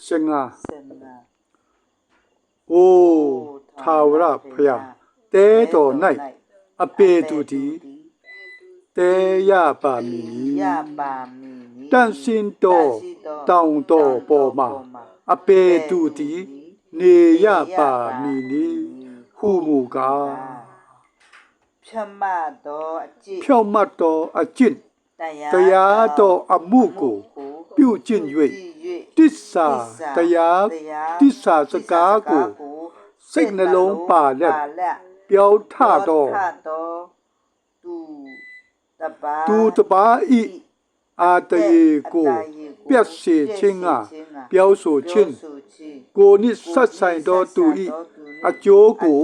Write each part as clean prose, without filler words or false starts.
စငါအိုထာဝရဖျားတဲတော်၌အပေသူသည်တဲရပါမည်တန်စင်တော်တောင်တော်ပေါ်မှာအပေသူသည်နေရပါမည်နီဟုမူကားဖြောင့်မတ်တော်အကျင့်တရားတော်အမှုကိုပြုကျင့်၍တစ္ဆာတရားတစ္ဆာစကားကိုစိတ်နှလုံးပါလက်ပြောထတော်သူတပါဤအာတရေကိုပြတ်စေခြင်းကပြောဆိုခြင်းကိုနိဆက်ဆိုင်တော်သူဤအကျိုးကို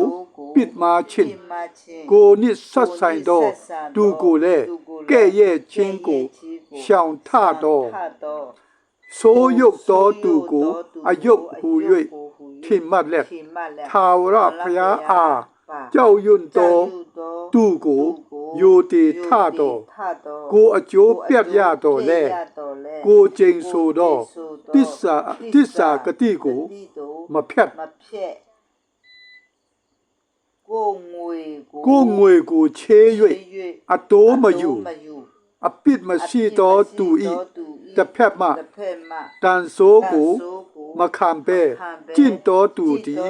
ปิดมาခြင်းကိုနိဆက်ဆိုင်တော်သူကိုလည်းကဲ့ရဲ့ခြင်းကိုရှောင်ထတော်ဆိုးရုပ်တော်သူကိုအယုတ်ဟူ၍ထင်မှတ်လက်ထာဝရဘုရားအားကြောက်ရွံ့တော်သူကိုယိုတေထတော်ကိုအကျိုးပြတ်ရတော်လဲကိုကျိန်ဆိုတော်တစ္ဆာကတိကိုမဖြတ်ကိုငွေကိုချေး၍အတိုးမယူအပြစ်မရှိသောသူဤတစ်ဖက်မှတန်ဆိုးကိုမခံပဲကျင့်တော်သူသည်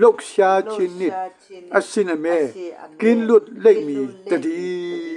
လှုပ်ရှားခြင်းနှင့်အစင်အမဲကင်းလွတ်လိမ့်မည်တည်း